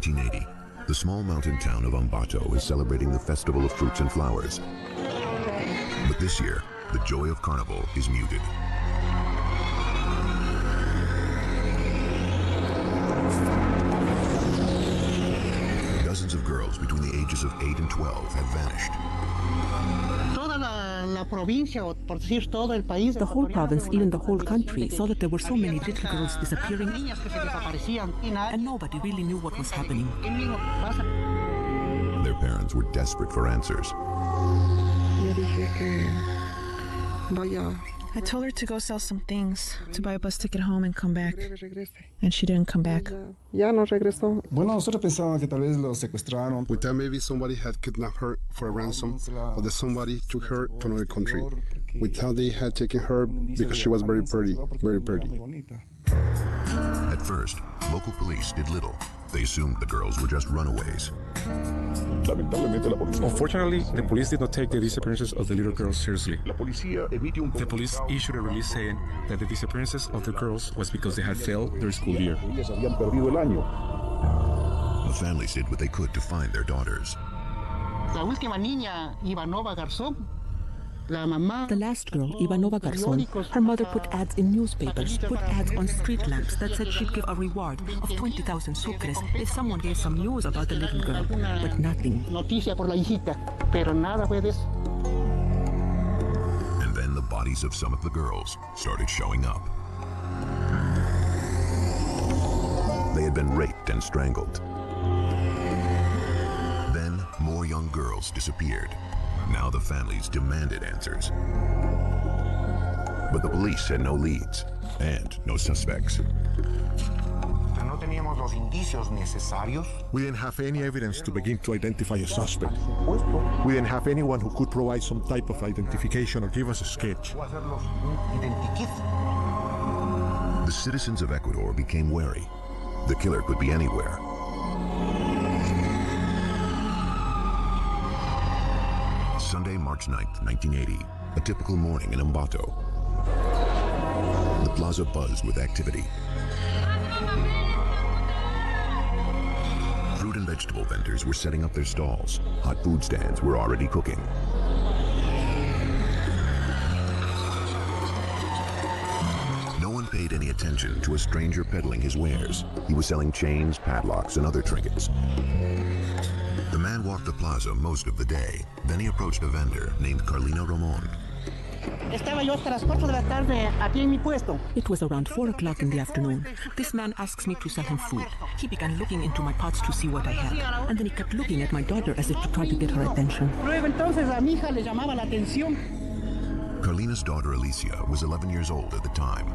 1980, the small mountain town of Ambato is celebrating the Festival of Fruits and Flowers. But this year, the joy of Carnival is muted. Dozens of girls between the ages of 8 and 12 have vanished. The whole province, even the whole country, saw that there were so many little girls disappearing, and nobody really knew what was happening. Their parents were desperate for answers. I told her to go sell some things, to buy a bus ticket home and come back. And she didn't come back. We thought maybe somebody had kidnapped her for a ransom, or that somebody took her to another country. We thought they had taken her because she was very pretty, very pretty. At first, local police did little. They assumed the girls were just runaways. Unfortunately, the police did not take the disappearances of the little girls seriously. The police issued a release saying that the disappearances of the girls was because they had failed their school year. The families did what they could to find their daughters. The last girl, Ivanova Garzon, her mother put ads in newspapers, put ads on street lamps that said she'd give a reward of 20,000 sucres if someone gave some news about the little girl, but nothing. And then the bodies of some of the girls started showing up. They had been raped and strangled. Then more young girls disappeared. Now the families demanded answers. But the police had no leads and no suspects. We didn't have any evidence to begin to identify a suspect. We didn't have anyone who could provide some type of identification or give us a sketch. The citizens of Ecuador became wary. The killer could be anywhere. Sunday, March 9th, 1980, a typical morning in Ambato. The plaza buzzed with activity. Fruit and vegetable vendors were setting up their stalls. Hot food stands were already cooking. No one paid any attention to a stranger peddling his wares. He was selling chains, padlocks, and other trinkets. The man walked the plaza most of the day. Then he approached a vendor named Carlina Ramon. It was around 4 o'clock in the afternoon. This man asks me to sell him food. He began looking into my pots to see what I had, and then he kept looking at my daughter as if to try to get her attention. Carlina's daughter Alicia was 11 years old at the time.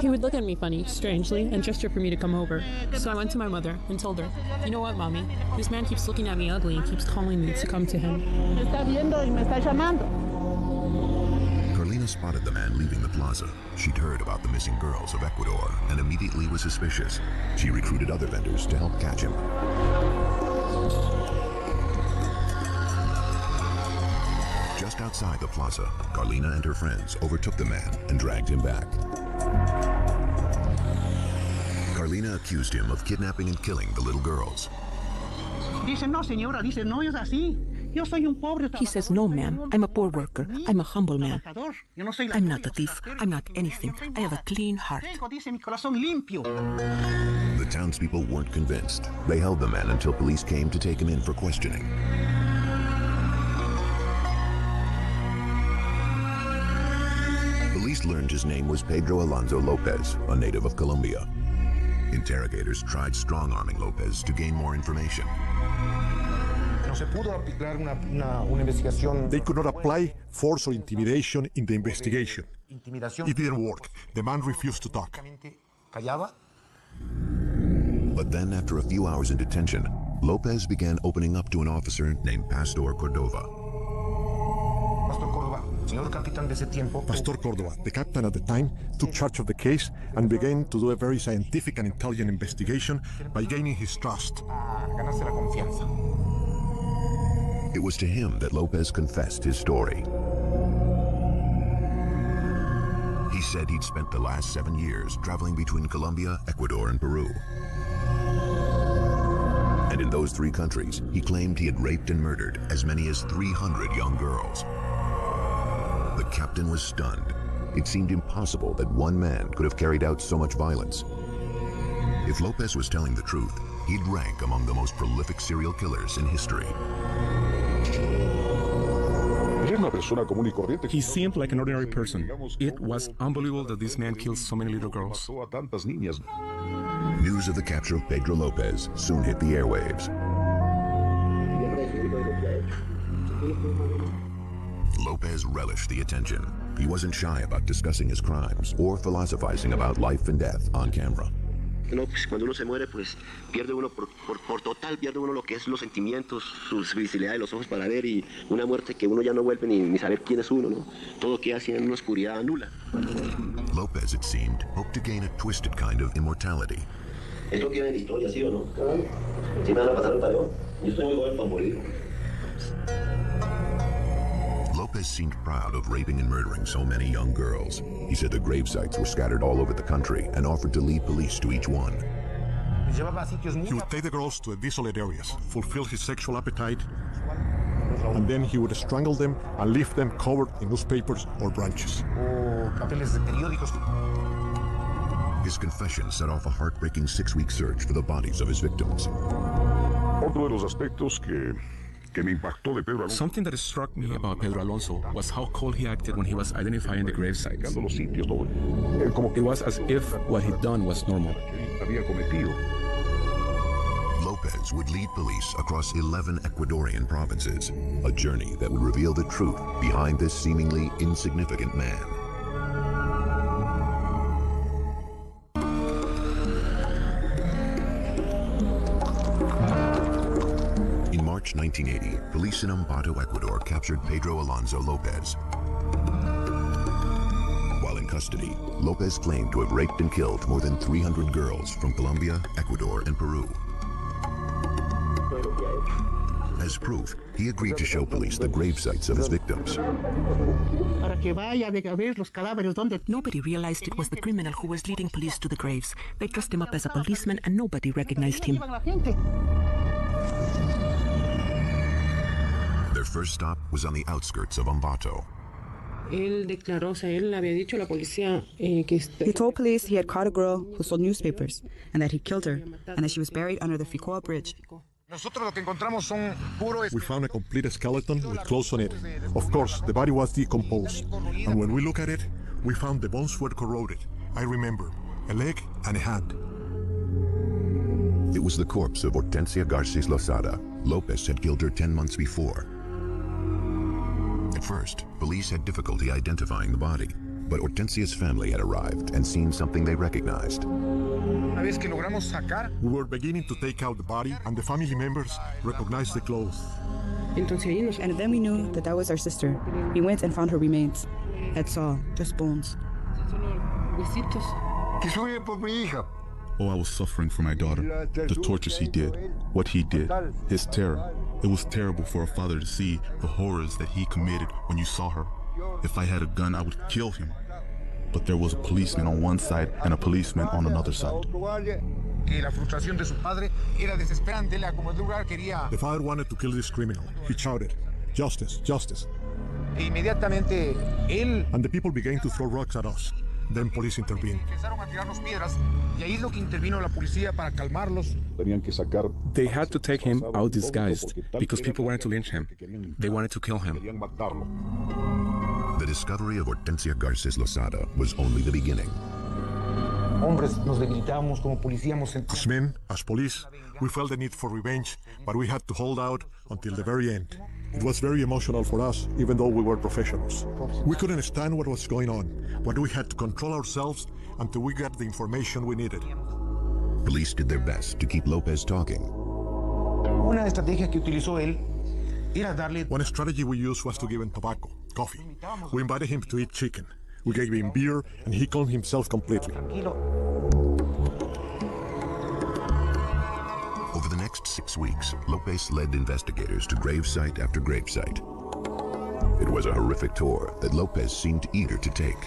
He would look at me funny, strangely, and gesture for me to come over. So I went to my mother and told her, "You know what, Mommy? This man keeps looking at me ugly and keeps calling me to come to him." Carlina spotted the man leaving the plaza. She'd heard about the missing girls of Ecuador and immediately was suspicious. She recruited other vendors to help catch him. Just outside the plaza, Carlina and her friends overtook the man and dragged him back. Carlina accused him of kidnapping and killing the little girls. He says, "No, ma'am, I'm a poor worker. I'm a humble man. I'm not a thief. I'm not anything. I have a clean heart." The townspeople weren't convinced. They held the man until police came to take him in for questioning. Police learned his name was Pedro Alonso Lopez, a native of Colombia. Interrogators tried strong-arming Lopez to gain more information. They could not apply force or intimidation in the investigation. It didn't work. The man refused to talk. But then, after a few hours in detention, Lopez began opening up to an officer named Pastor Cordova. Pastor Cordova, the captain at the time, took charge of the case and began to do a very scientific and intelligent investigation by gaining his trust. It was to him that Lopez confessed his story. He said he'd spent the last 7 years traveling between Colombia, Ecuador, and Peru. And in those 3 countries, he claimed he had raped and murdered as many as 300 young girls. The captain was stunned. It seemed impossible that one man could have carried out so much violence. If Lopez was telling the truth, he'd rank among the most prolific serial killers in history. He seemed like an ordinary person. It was unbelievable that this man killed so many little girls. News of the capture of Pedro Lopez soon hit the airwaves. Lopez relished the attention. He wasn't shy about discussing his crimes or philosophizing about life and death on camera. No, pues cuando uno se muere, pues pierde uno por total, pierde uno lo que es los sentimientos, su visibilidad de los ojos para ver, y una muerte que uno ya no vuelve ni saber quién es uno, ¿no? Todo queda así en una oscuridad nula. Lopez, it seemed, hoped to gain a twisted kind of immortality. Es lo que viene en la historia, ¿sí o no? Sí me van a pasar el talón. Yo estoy muy joven para morir. Lopez seemed proud of raping and murdering so many young girls. He said the grave sites were scattered all over the country and offered to lead police to each one. He would take the girls to desolate areas, fulfill his sexual appetite, and then he would strangle them and leave them covered in newspapers or branches. His confession set off a heartbreaking 6-week search for the bodies of his victims. Something that struck me about Pedro Alonso was how cold he acted when he was identifying the grave sites. It was as if what he'd done was normal. Lopez would lead police across 11 Ecuadorian provinces, a journey that would reveal the truth behind this seemingly insignificant man. In March 1980, police in Ambato, Ecuador captured Pedro Alonso Lopez. While in custody, Lopez claimed to have raped and killed more than 300 girls from Colombia, Ecuador, and Peru. As proof, he agreed to show police the grave sites of his victims. Nobody realized it was the criminal who was leading police to the graves. They dressed him up as a policeman and nobody recognized him. Their first stop was on the outskirts of Ambato. He told police he had caught a girl who sold newspapers and that he killed her and that she was buried under the Ficoa Bridge. We found a complete skeleton with clothes on it. Of course, the body was decomposed. And when we look at it, we found the bones were corroded. I remember, a leg and a hand. It was the corpse of Hortensia Garces Losada. Lopez had killed her 10 months before. At first, police had difficulty identifying the body, but Hortensia's family had arrived and seen something they recognized. We were beginning to take out the body, and the family members recognized the clothes. And then we knew that that was our sister. We went and found her remains. That's all, just bones. Oh, I was suffering for my daughter. The tortures he did, what he did, his terror. It was terrible for a father to see the horrors that he committed when you saw her. If I had a gun, I would kill him. But there was a policeman on one side and a policeman on another side. The father wanted to kill this criminal. He shouted, "Justice, justice." And the people began to throw rocks at us. Then police intervened. They had to take him out disguised because people wanted to lynch him. They wanted to kill him. The discovery of Hortensia Garces Losada was only the beginning. As men, as police, we felt the need for revenge, but we had to hold out until the very end. It was very emotional for us, even though we were professionals. We couldn't stand what was going on, but we had to control ourselves until we got the information we needed. Police did their best to keep Lopez talking. One strategy we used was to give him tobacco, coffee. We invited him to eat chicken. We gave him beer, and he calmed himself completely. Over the next 6 weeks, Lopez led investigators to gravesite after gravesite. It was a horrific tour that Lopez seemed eager to take.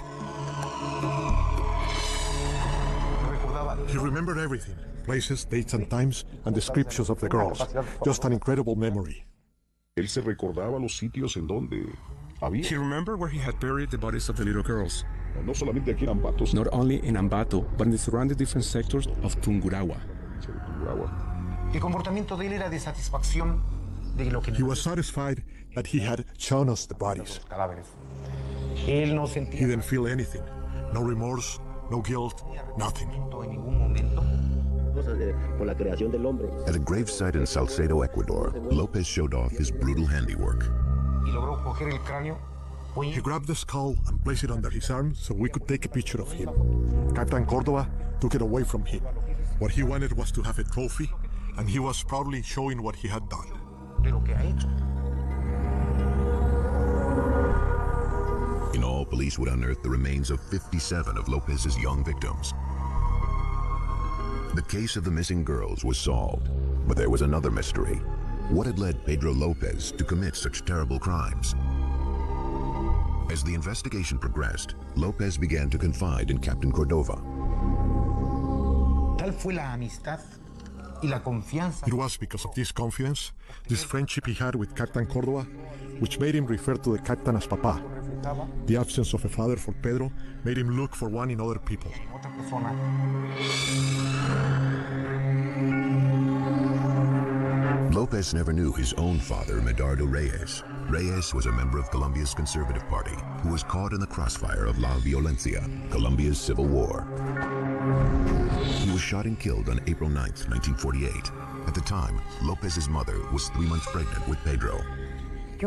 He remembered everything, places, dates and times, and descriptions of the girls. Just an incredible memory. Él se recordaba los sitios en donde había. He remembered where he had buried the bodies of the little girls. No solamente aquí en Ambato. Not only in Ambato, but in the surrounding different sectors of Tungurahua. El comportamiento de él era de satisfacción de lo que. He was satisfied that he had shown us the bodies. Él no sentía. He didn't feel anything. No remorse, no guilt, nothing. En ningún momento. At a gravesite in Salcedo, Ecuador, Lopez showed off his brutal handiwork. He grabbed the skull and placed it under his arm so we could take a picture of him. Captain Cordova took it away from him. What he wanted was to have a trophy, and he was proudly showing what he had done. In all, police would unearth the remains of 57 of Lopez's young victims. The case of the missing girls was solved, but there was another mystery. What had led Pedro Lopez to commit such terrible crimes? As the investigation progressed, Lopez began to confide in Captain Cordova. Tal fue la amistad y la confianza. It was because of this confidence, this friendship he had with Captain Cordova, which made him refer to the captain as Papa. The absence of a father for Pedro made him look for one in other people. Lopez never knew his own father, Medardo Reyes. Reyes was a member of Colombia's Conservative Party who was caught in the crossfire of La Violencia, Colombia's civil war. He was shot and killed on April 9, 1948. At the time, Lopez's mother was 3 months pregnant with Pedro. I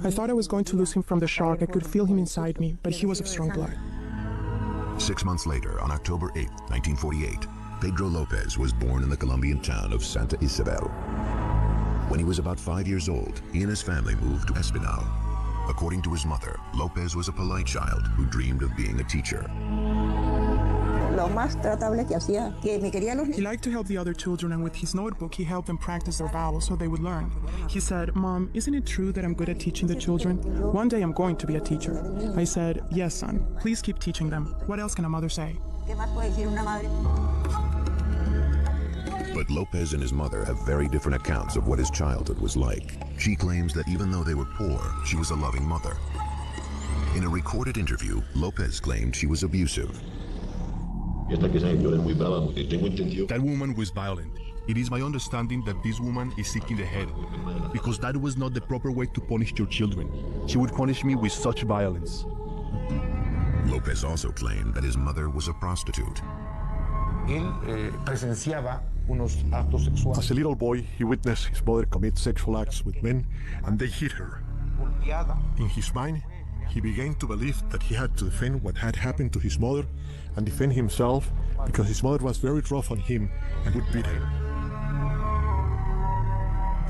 thought I was going to lose him from the shock. I could feel him inside me, but he was of strong blood. 6 months later, on October 8, 1948, Pedro Lopez was born in the Colombian town of Santa Isabel. When he was about 5 years old, he and his family moved to Espinal. According to his mother, Lopez was a polite child who dreamed of being a teacher. He liked to help the other children, and with his notebook, he helped them practice their vowels so they would learn. He said, "Mom, isn't it true that I'm good at teaching the children? One day I'm going to be a teacher." I said, "Yes, son. Please keep teaching them." What else can a mother say? But Lopez and his mother have very different accounts of what his childhood was like. She claims that even though they were poor, she was a loving mother. In a recorded interview, Lopez claimed she was abusive. That woman was violent. It is my understanding that this woman is seeking the head, because that was not the proper way to punish your children. She would punish me with such violence. Lopez also claimed that his mother was a prostitute. As a little boy, he witnessed his mother commit sexual acts with men, and they hit her. In his mind, he began to believe that he had to defend what had happened to his mother and defend himself because his mother was very rough on him and would beat him.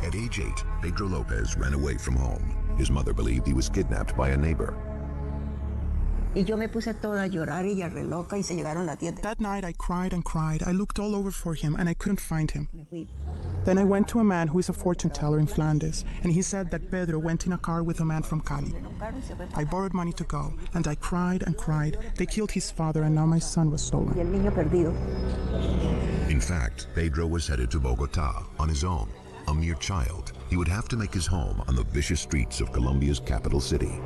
At age 8, Pedro Lopez ran away from home. His mother believed he was kidnapped by a neighbor. That night I cried and cried. I looked all over for him and I couldn't find him. Then I went to a man who is a fortune teller in Flanders, and he said that Pedro went in a car with a man from Cali. I borrowed money to go, and I cried and cried. They killed his father, and now my son was stolen. In fact, Pedro was headed to Bogota on his own. A mere child, he would have to make his home on the vicious streets of Colombia's capital city.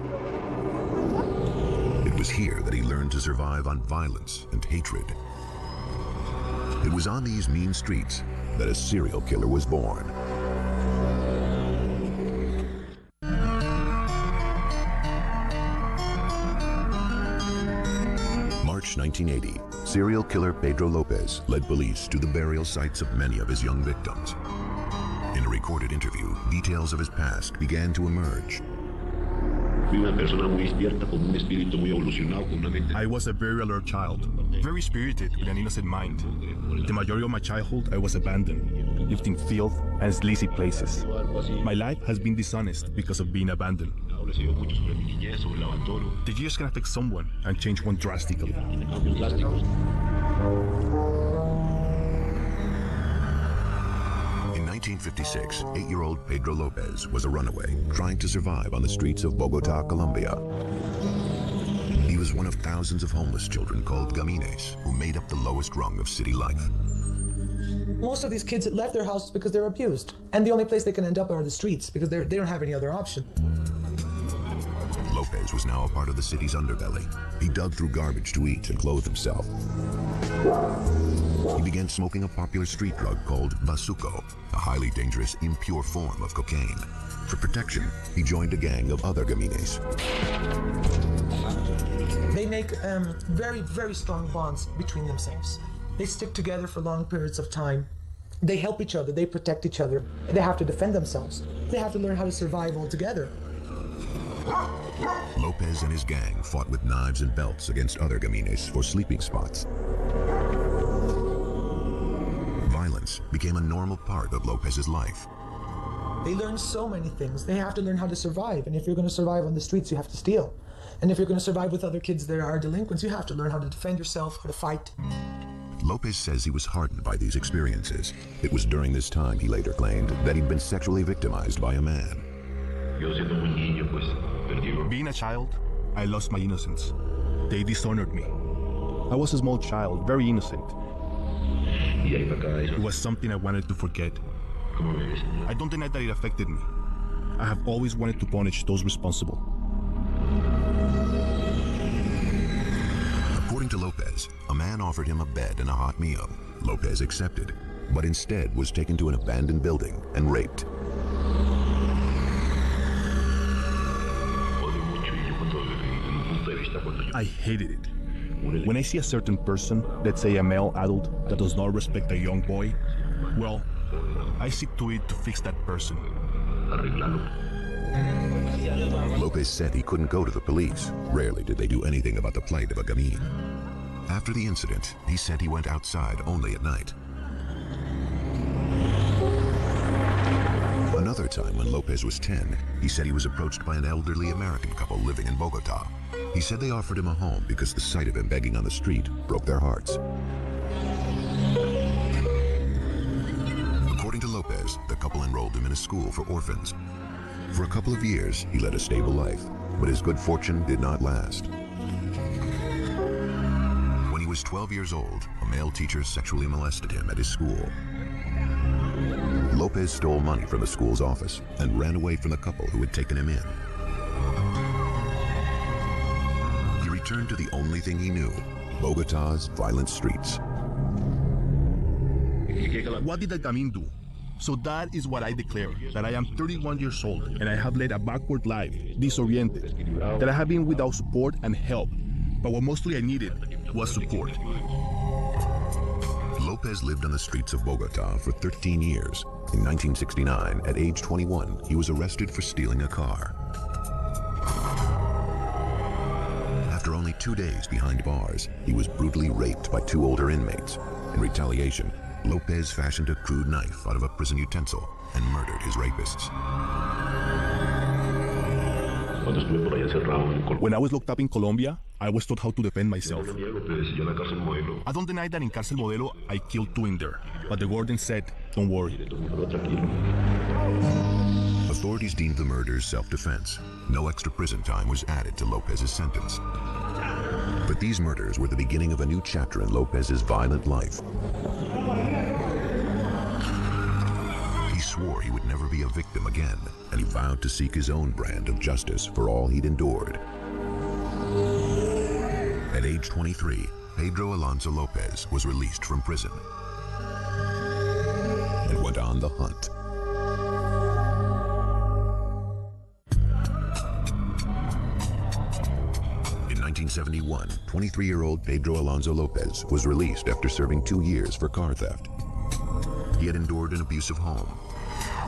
It was here that he learned to survive on violence and hatred. It was on these mean streets that a serial killer was born. March 1980, serial killer Pedro Lopez led police to the burial sites of many of his young victims. In a recorded interview, details of his past began to emerge. I was a very alert child, very spirited with an innocent mind. The majority of my childhood I was abandoned, lived in filth and sleazy places. My life has been dishonest because of being abandoned. The years can affect someone and change one drastically. In 1956, 8-year-old Pedro Lopez was a runaway trying to survive on the streets of Bogota, Colombia. He was one of thousands of homeless children called gamines, who made up the lowest rung of city life. Most of these kids left their houses because they're abused, and the only place they can end up are the streets because they don't have any other option. Lopez was now a part of the city's underbelly. He dug through garbage to eat and clothe himself. He began smoking a popular street drug called bazuco, a highly dangerous, impure form of cocaine. For protection, he joined a gang of other gamines. They make very, very strong bonds between themselves. They stick together for long periods of time. They help each other, they protect each other. They have to defend themselves. They have to learn how to survive all together. Lopez and his gang fought with knives and belts against other gamines for sleeping spots. Violence became a normal part of Lopez's life. They learn so many things. They have to learn how to survive. And if you're going to survive on the streets, you have to steal. And if you're going to survive with other kids that are delinquents, you have to learn how to defend yourself, how to fight. Lopez says he was hardened by these experiences. It was during this time, he later claimed, that he'd been sexually victimized by a man. Being a child, I lost my innocence. They dishonored me. I was a small child, very innocent. It was something I wanted to forget. I don't deny that it affected me. I have always wanted to punish those responsible. According to Lopez, a man offered him a bed and a hot meal. Lopez accepted, but instead was taken to an abandoned building and raped. I hated it. When I see a certain person, let's say a male adult, that does not respect a young boy, well, I see to it to fix that person. Lopez said he couldn't go to the police. Rarely did they do anything about the plight of a gamine. After the incident, he said he went outside only at night. Another time when Lopez was 10, he said he was approached by an elderly American couple living in Bogota. He said they offered him a home because the sight of him begging on the street broke their hearts. According to Lopez, the couple enrolled him in a school for orphans. For a couple of years, he led a stable life, but his good fortune did not last. When he was 12 years old, a male teacher sexually molested him at his school. Lopez stole money from the school's office and ran away from the couple who had taken him in. He returned to the only thing he knew, Bogota's violent streets. What did the gamine do? So that is what I declare, that I am 31 years old and I have led a backward life, disoriented, that I have been without support and help, but what mostly I needed was support. Lopez lived on the streets of Bogota for 13 years. In 1969, at age 21, he was arrested for stealing a car. After only 2 days behind bars, he was brutally raped by 2 older inmates. In retaliation, Lopez fashioned a crude knife out of a prison utensil and murdered his rapists. When I was locked up in Colombia, I was taught how to defend myself. I don't deny that in Cárcel Modelo, I killed 2 in there, but the warden said, don't worry. Authorities deemed the murders self-defense. No extra prison time was added to Lopez's sentence. But these murders were the beginning of a new chapter in Lopez's violent life. He swore he would never be a victim again, and he vowed to seek his own brand of justice for all he'd endured. At age 23, Pedro Alonso Lopez was released from prison and went on the hunt. In 1971, 23-year-old Pedro Alonso Lopez was released after serving 2 years for car theft. He had endured an abusive home,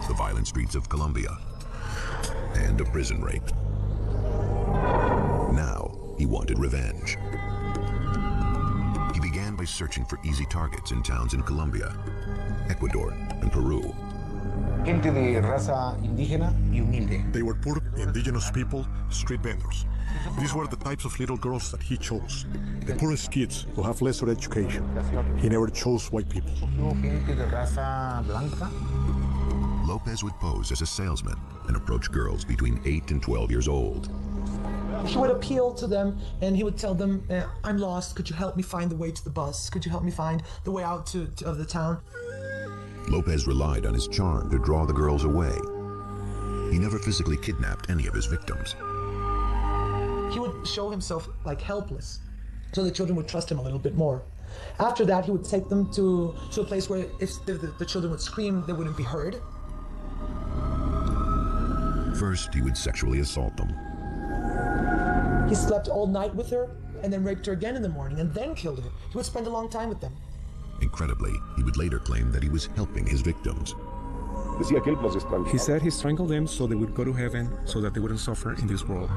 the violent streets of Colombia, and a prison rape. Now, he wanted revenge. He began by searching for easy targets in towns in Colombia, Ecuador, and Peru. Gente de raza indígena y humilde. They were poor indigenous people, street vendors. These were the types of little girls that he chose. The poorest kids who have lesser education. He never chose white people. Gente de raza blanca. Lopez would pose as a salesman and approach girls between 8 and 12 years old. He would appeal to them and he would tell them, I'm lost, could you help me find the way to the bus? Could you help me find the way out of the town? Lopez relied on his charm to draw the girls away. He never physically kidnapped any of his victims. He would show himself like helpless, so the children would trust him a little bit more. After that, he would take them to a place where if the children would scream, they wouldn't be heard. First, he would sexually assault them. He slept all night with her and then raped her again in the morning and then killed her. He would spend a long time with them. Incredibly, he would later claim that he was helping his victims. He said he strangled them so they would go to heaven, so that they wouldn't suffer in this world.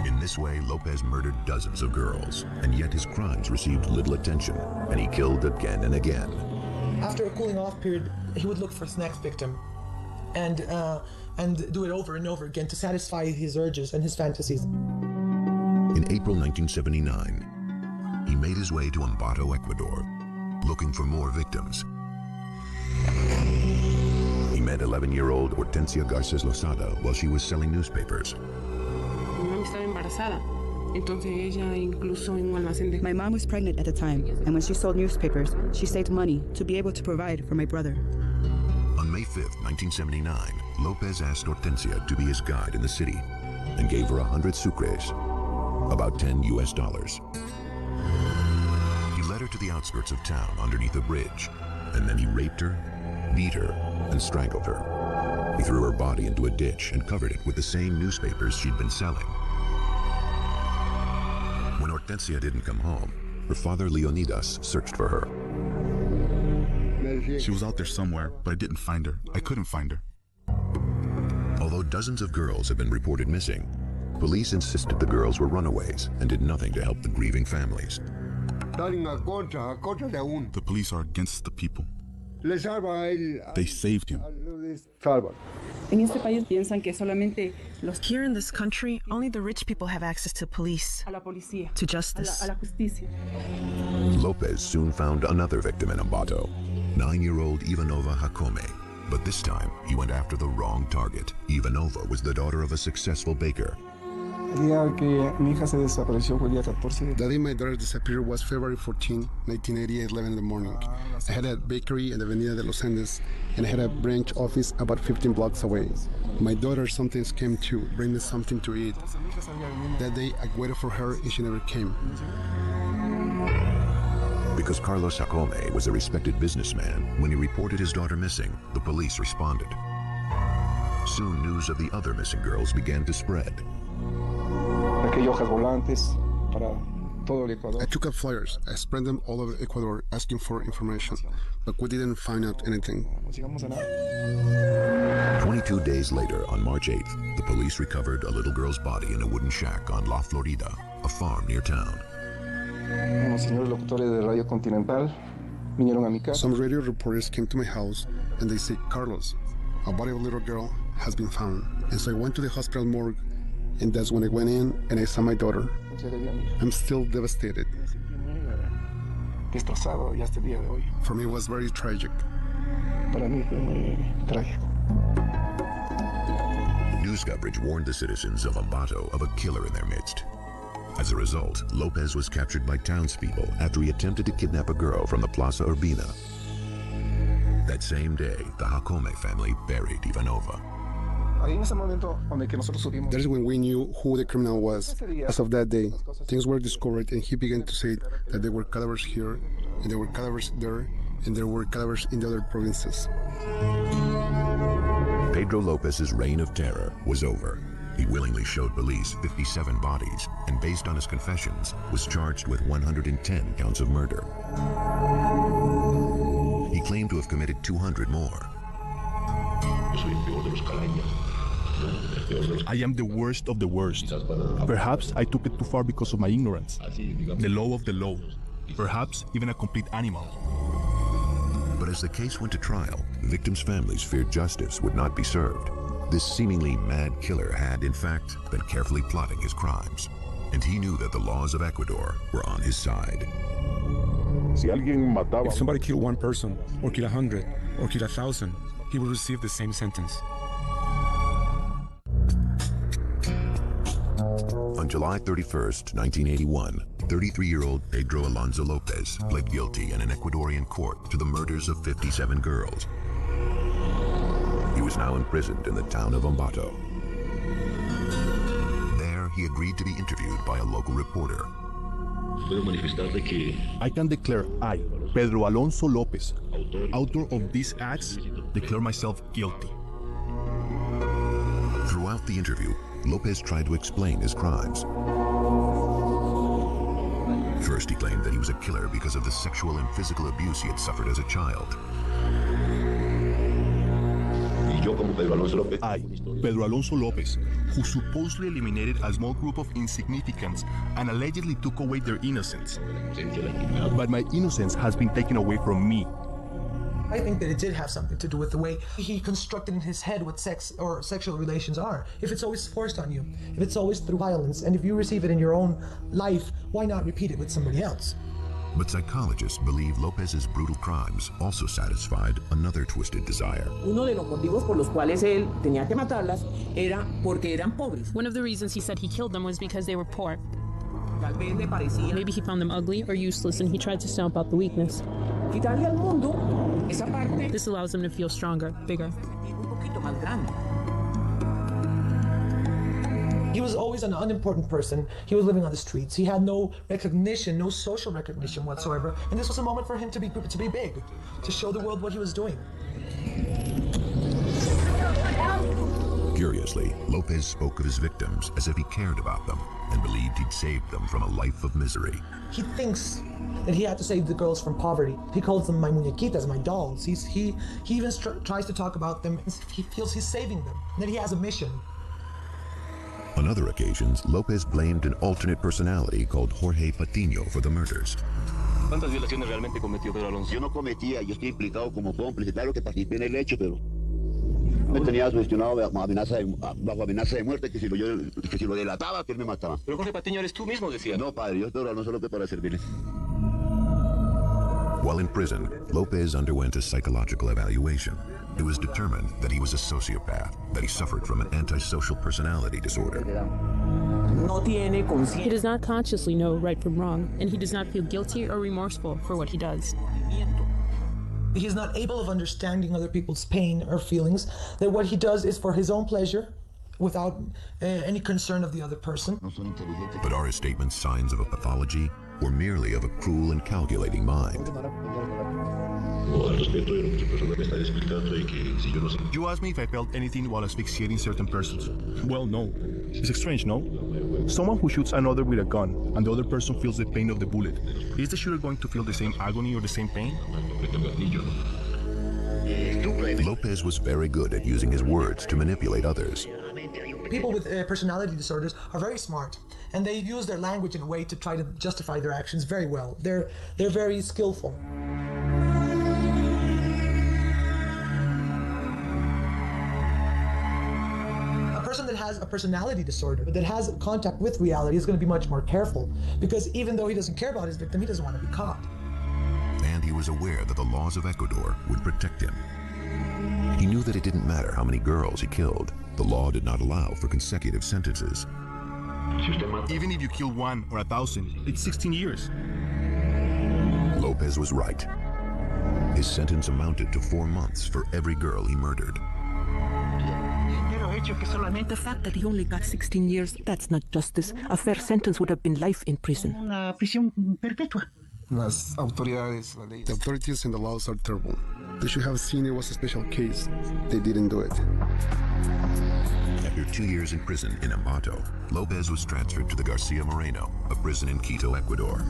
In this way, Lopez murdered dozens of girls, and yet his crimes received little attention, and he killed again and again. After a cooling off period, he would look for his next victim and do it over and over again to satisfy his urges and his fantasies. In April 1979, he made his way to Ambato, Ecuador, looking for more victims. He met 11-year-old Hortensia Garces Lozada while she was selling newspapers. My mom was pregnant at the time, and when she sold newspapers, she saved money to be able to provide for my brother. On May 5th, 1979, Lopez asked Hortensia to be his guide in the city and gave her 100 sucres, about $10 US. He led her to the outskirts of town underneath a bridge, and then he raped her, beat her, and strangled her. He threw her body into a ditch and covered it with the same newspapers she'd been selling. When Hortensia didn't come home, her father Leonidas searched for her. She was out there somewhere, but I didn't find her. I couldn't find her. Although dozens of girls have been reported missing, police insisted the girls were runaways and did nothing to help the grieving families. The police are against the people. They saved him. Here in this country, only the rich people have access to police, to justice. Lopez soon found another victim in Ambato, 9-year-old Ivanova Jacome. But this time, he went after the wrong target. Ivanova was the daughter of a successful baker. The day my daughter disappeared was February 14, 1988, 11 in the morning. I had a bakery in the Avenida de los Andes, and I had a branch office about 15 blocks away. My daughter sometimes came to bring me something to eat. That day, I waited for her, and she never came. Because Carlos Jacome was a respected businessman, when he reported his daughter missing, the police responded. Soon, news of the other missing girls began to spread. I took up flyers. I spread them all over Ecuador asking for information, but we didn't find out anything. 22 days later, on March 8th, the police recovered a little girl's body in a wooden shack on La Florida, a farm near town. Some radio reporters came to my house and they said, Carlos, a body of a little girl has been found. And so I went to the hospital morgue, and that's when I went in and I saw my daughter. I'm still devastated. For me, it was very tragic. News coverage warned the citizens of Ambato of a killer in their midst. As a result, Lopez was captured by townspeople after he attempted to kidnap a girl from the Plaza Urbina. That same day, the Jacome family buried Ivanova. That is when we knew who the criminal was. As of that day, things were discovered, and he began to say that there were cadavers here, and there were cadavers there, and there were cadavers in the other provinces. Pedro Lopez's reign of terror was over. He willingly showed police 57 bodies, and based on his confessions, was charged with 110 counts of murder. He claimed to have committed 200 more. I am the worst of the worst. Perhaps I took it too far because of my ignorance. The low of the low. Perhaps even a complete animal. But as the case went to trial, the victims' families feared justice would not be served. This seemingly mad killer had, in fact, been carefully plotting his crimes. And he knew that the laws of Ecuador were on his side. If somebody killed one person, or killed 100, or killed 1,000, he would receive the same sentence. On July 31st, 1981, 33-year-old Pedro Alonso Lopez pled guilty in an Ecuadorian court to the murders of 57 girls. He was now imprisoned in the town of Ambato. There, he agreed to be interviewed by a local reporter. I can declare I, Pedro Alonso Lopez, author of these acts, declare myself guilty. Throughout the interview, Lopez tried to explain his crimes. First, he claimed that he was a killer because of the sexual and physical abuse he had suffered as a child. I, Pedro Alonso Lopez, who supposedly eliminated a small group of insignificants and allegedly took away their innocence. But my innocence has been taken away from me. I think that it did have something to do with the way he constructed in his head what sex or sexual relations are. If it's always forced on you, if it's always through violence, and if you receive it in your own life, why not repeat it with somebody else? But psychologists believe Lopez's brutal crimes also satisfied another twisted desire. Uno de los motivos por los cuales él tenía que matarlas era porque eran pobres. One of the reasons he said he killed them was because they were poor. Tal vez le parecía. Maybe he found them ugly or useless and he tried to stamp out the weakness. Quitarle al mundo esa parte. This allows him to feel stronger, bigger. Un poquito más grande. He was always an unimportant person. He was living on the streets. He had no recognition, no social recognition whatsoever. And this was a moment for him to be big, to show the world what he was doing. Curiously, Lopez spoke of his victims as if he cared about them and believed he'd saved them from a life of misery. He thinks that he had to save the girls from poverty. He calls them my muñequitas, my dolls. He even tries to talk about them. He feels he's saving them, that he has a mission. On other occasions, Lopez blamed an alternate personality called Jorge Patiño for the murders. ¿Cuántas violaciones realmente cometió Pedro Alonso? Yo no cometía, yo estoy implicado como cómplice, claro que participé en el hecho, pero me tenía sugestionado bajo amenaza de muerte, que si lo delataba, que él me mataba. Pero Jorge Patiño eres tú mismo, decía. No, padre, yo Pedro Alonso López para servirle. While in prison, Lopez underwent a psychological evaluation. It was determined that he was a sociopath, that he suffered from an antisocial personality disorder. He does not consciously know right from wrong, and he does not feel guilty or remorseful for what he does. He is not able of understanding other people's pain or feelings, that what he does is for his own pleasure, without any concern of the other person. But are his statements signs of a pathology, or merely of a cruel and calculating mind? You asked me if I felt anything while asphyxiating certain persons. Well, no. It's strange, no? Someone who shoots another with a gun, and the other person feels the pain of the bullet. Is the shooter going to feel the same agony or the same pain? Lopez was very good at using his words to manipulate others. People with personality disorders are very smart, and they use their language in a way to try to justify their actions very well. They're very skillful. A person that has a personality disorder, that has contact with reality, is going to be much more careful, because even though he doesn't care about his victim, he doesn't want to be caught. And he was aware that the laws of Ecuador would protect him. He knew that it didn't matter how many girls he killed. The law did not allow for consecutive sentences. Even if you kill 1 or 1,000, it's 16 years. Lopez was right. His sentence amounted to 4 months for every girl he murdered. The fact that he only got 16 years, that's not justice. A fair sentence would have been life in prison. The authorities and the laws are terrible. They should have seen it was a special case. They didn't do it. After 2 years in prison in Ambato, Lopez was transferred to the Garcia Moreno, a prison in Quito, Ecuador.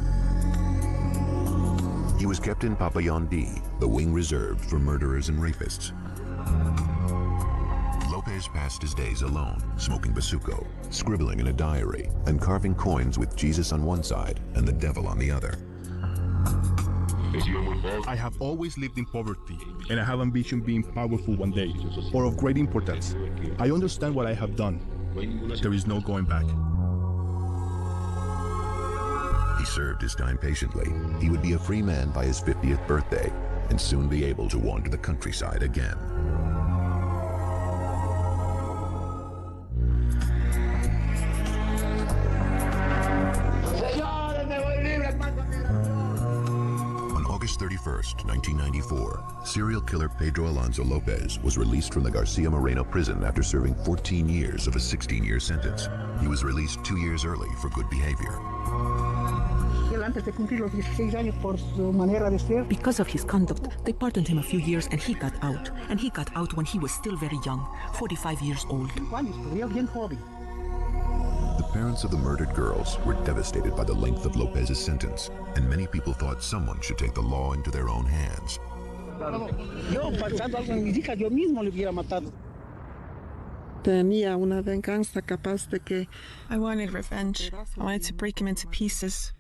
He was kept in Pabellon D, the wing reserved for murderers and rapists. Lopez passed his days alone, smoking bazuco, scribbling in a diary, and carving coins with Jesus on one side and the devil on the other. I have always lived in poverty, and I have ambition being powerful one day, or of great importance. I understand what I have done. There is no going back. He served his time patiently. He would be a free man by his 50th birthday, and soon be able to wander the countryside again. August 31st, 1994, serial killer Pedro Alonso Lopez was released from the Garcia Moreno prison after serving 14 years of a 16-year sentence. He was released 2 years early for good behavior. Because of his conduct, they pardoned him a few years and he got out. And he got out when he was still very young, 45 years old. The parents of the murdered girls were devastated by the length of Lopez's sentence, and many people thought someone should take the law into their own hands. I wanted revenge. I wanted to break him into pieces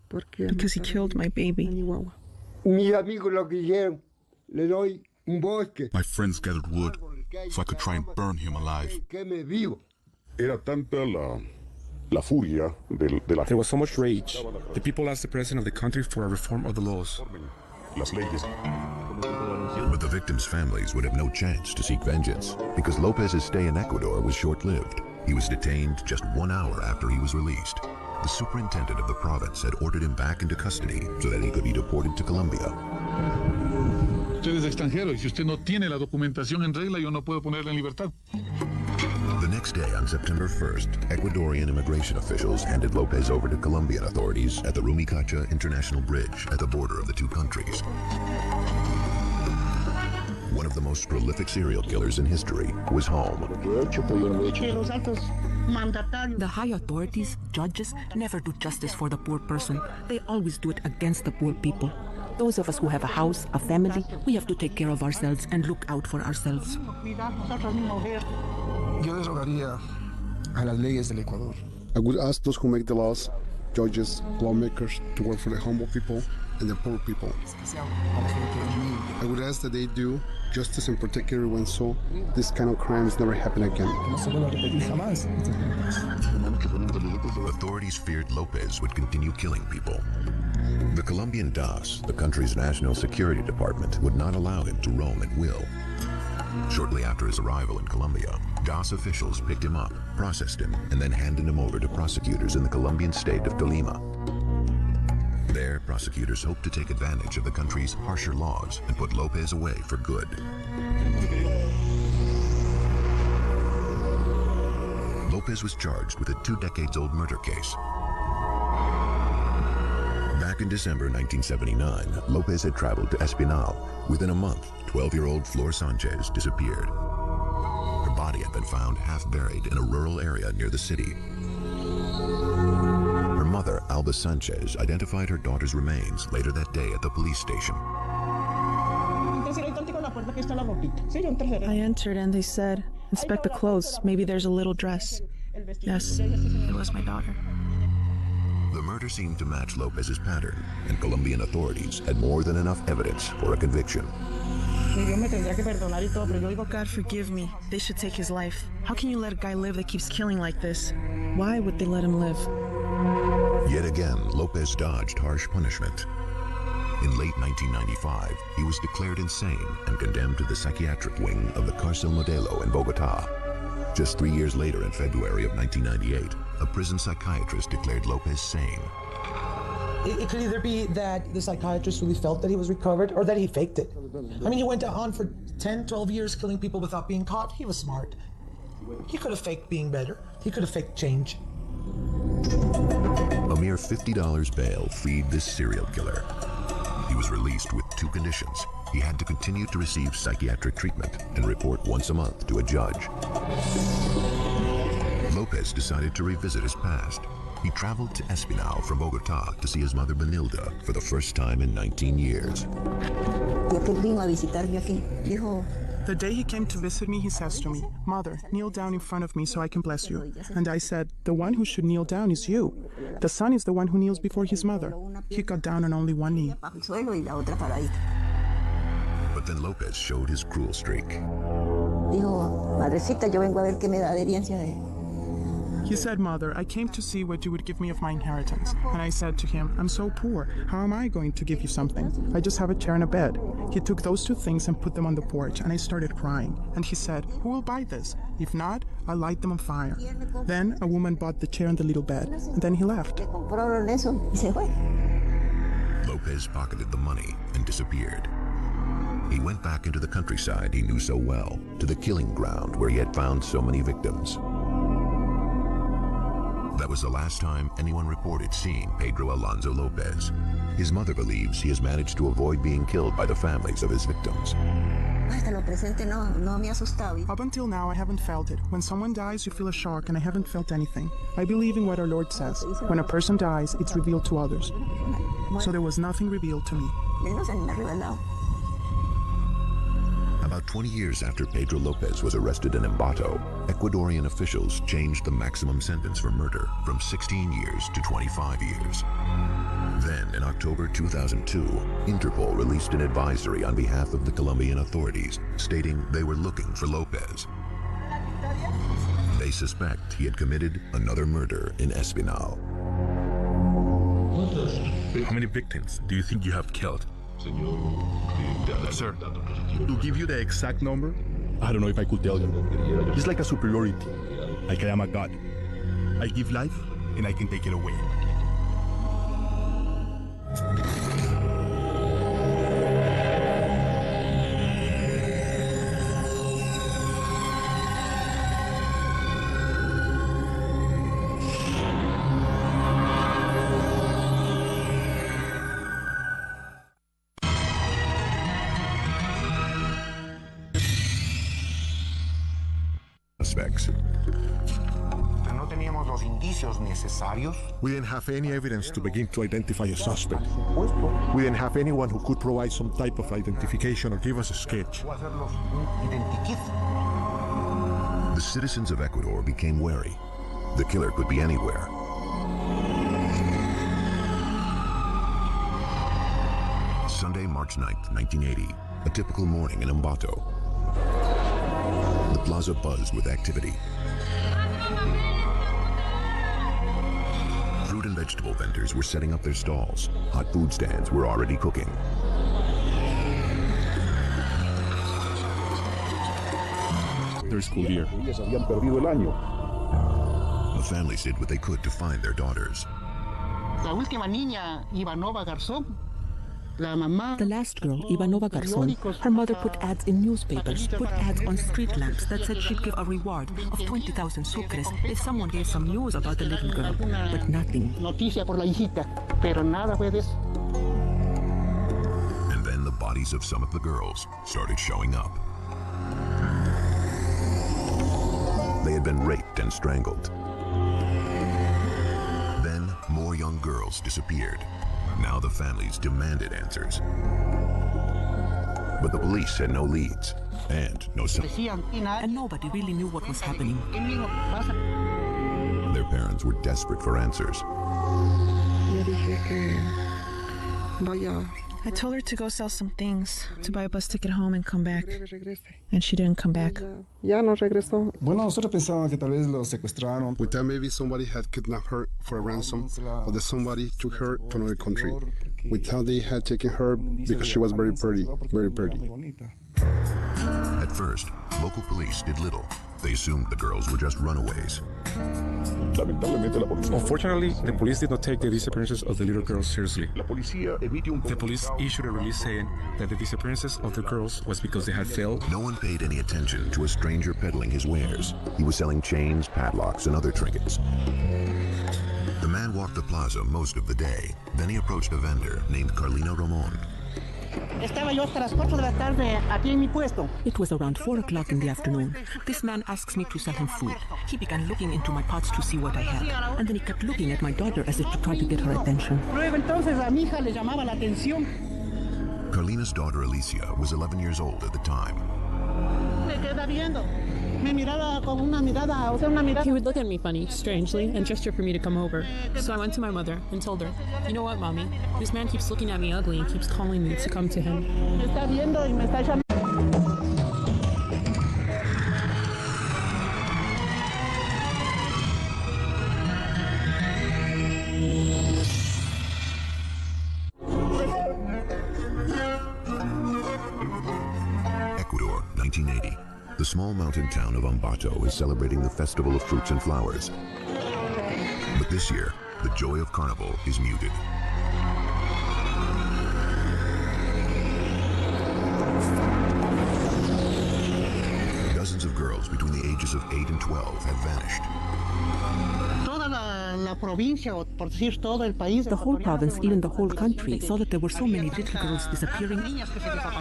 because he killed my baby. My friends gathered wood so I could try and burn him alive. Era tanta la furia de la... There was so much rage. The people asked the president of the country for a reform of the laws. Las leyes. But the victims' families would have no chance to seek vengeance because Lopez's stay in Ecuador was short-lived. He was detained just 1 hour after he was released. The superintendent of the province had ordered him back into custody so that he could be deported to Colombia. Usted es extranjero y si usted no tiene la documentación en regla, yo no puedo ponerle en libertad. The next day, on September 1st, Ecuadorian immigration officials handed Lopez over to Colombian authorities at the Rumicacha International Bridge at the border of the two countries. One of the most prolific serial killers in history was home. The high authorities, judges, never do justice for the poor person. They always do it against the poor people. Those of us who have a house, a family, we have to take care of ourselves and look out for ourselves. Yo derogaría a las leyes del Ecuador. I would ask those who make the laws, judges, lawmakers, to work for the humble people and the poor people. I would ask that they do justice and protect everyone so this kind of crimes never happen again. Authorities feared Lopez would continue killing people. The Colombian DAS, the country's national security department, would not allow him to roam at will. Shortly after his arrival in Colombia, DAS officials picked him up, processed him, and then handed him over to prosecutors in the Colombian state of Tolima. There, prosecutors hoped to take advantage of the country's harsher laws and put Lopez away for good. Lopez was charged with a 2-decades-old murder case. Back in December 1979, Lopez had traveled to Espinal. Within a month, 12-year-old Flor Sanchez disappeared. Her body had been found half buried in a rural area near the city. Her mother, Alba Sanchez, identified her daughter's remains later that day at the police station. I entered and they said, "Inspect the clothes. Maybe there's a little dress." Yes, it was my daughter. The murder seemed to match Lopez's pattern, and Colombian authorities had more than enough evidence for a conviction. God forgive me. They should take his life. How can you let a guy live that keeps killing like this? Why would they let him live? Yet again, Lopez dodged harsh punishment. In late 1995, he was declared insane and condemned to the psychiatric wing of the Cárcel Modelo in Bogotá. Just 3 years later, in February of 1998, a prison psychiatrist declared Lopez sane. It could either be that the psychiatrist really felt that he was recovered or that he faked it. I mean, he went on for 10, 12 years killing people without being caught. He was smart. He could have faked being better. He could have faked change. A mere $50 bail freed this serial killer. He was released with 2 conditions. He had to continue to receive psychiatric treatment and report once a month to a judge. Lopez decided to revisit his past. He traveled to Espinal from Bogotá to see his mother Benilda for the first time in 19 years. The day he came to visit me, he says to me, "Mother, kneel down in front of me so I can bless you." And I said, "The one who should kneel down is you. The son is the one who kneels before his mother." He got down on only one knee. But then Lopez showed his cruel streak. He said, "Mother, I came to see what you would give me of my inheritance." And I said to him, "I'm so poor. How am I going to give you something? I just have a chair and a bed." He took those 2 things and put them on the porch, and I started crying. And he said, "Who will buy this? If not, I'll light them on fire." Then a woman bought the chair and the little bed, and then he left. Lopez pocketed the money and disappeared. He went back into the countryside he knew so well, to the killing ground where he had found so many victims. That was the last time anyone reported seeing Pedro Alonso Lopez. His mother believes he has managed to avoid being killed by the families of his victims. Up until now, I haven't felt it. When someone dies, you feel a shock, and I haven't felt anything. I believe in what our Lord says. When a person dies, it's revealed to others. So there was nothing revealed to me. About 20 years after Pedro Lopez was arrested in Ambato, Ecuadorian officials changed the maximum sentence for murder from 16 years to 25 years. Then, in October 2002, Interpol released an advisory on behalf of the Colombian authorities, stating they were looking for Lopez. They suspect he had committed another murder in Espinal. How many victims do you think you have killed? Sir, To give you the exact number, I don't know if I could tell you. It's like a superiority. Like I am a god. I give life and I can take it away. Suspects. We didn't have any evidence to begin to identify a suspect. We didn't have anyone who could provide some type of identification or give us a sketch. The citizens of Ecuador became wary. The killer could be anywhere. Sunday, March 9th, 1980, a typical morning in Ambato. The plaza buzzed with activity. Fruit and vegetable vendors were setting up their stalls. Hot food stands were already cooking. Their school year. The families did what they could to find their daughters. The last girl, Ivanova Garzon, her mother put ads in newspapers, put ads on street lamps that said she'd give a reward of 20,000 sucres if someone gave some news about the little girl, but nothing. And then the bodies of some of the girls started showing up. They had been raped and strangled. Then more young girls disappeared. Now the families demanded answers. But the police had no leads and no signs. And nobody really knew what was happening. Their parents were desperate for answers. I told her to go sell some things, to buy a bus ticket home and come back. And she didn't come back. We thought maybe somebody had kidnapped her for a ransom, or that somebody took her to another country. We thought they had taken her because she was very pretty, very pretty. At first, local police did little. They assumed the girls were just runaways. Unfortunately, the police did not take the disappearances of the little girls seriously. The police issued a release saying that the disappearances of the girls was because they had failed. No one paid any attention to a stranger peddling his wares. He was selling chains, padlocks, and other trinkets. The man walked the plaza most of the day. Then he approached a vendor named Carlina Ramon. It was around 4 o'clock in the afternoon. This man asks me to sell him food. He began looking into my pots to see what I had. And then he kept looking at my daughter as if to try to get her attention. Carlina's daughter Alicia was 11 years old at the time. He would look at me funny, strangely, and gesture for me to come over. So I went to my mother and told her, "You know what, Mommy? This man keeps looking at me ugly and keeps calling me to come to him." Ecuador, 1980. The small mountain town of Ambato is celebrating the Festival of Fruits and Flowers. But this year, the joy of Carnival is muted. ages of 8 and 12 had vanished. The whole province, even the whole country, saw that there were so many little girls disappearing.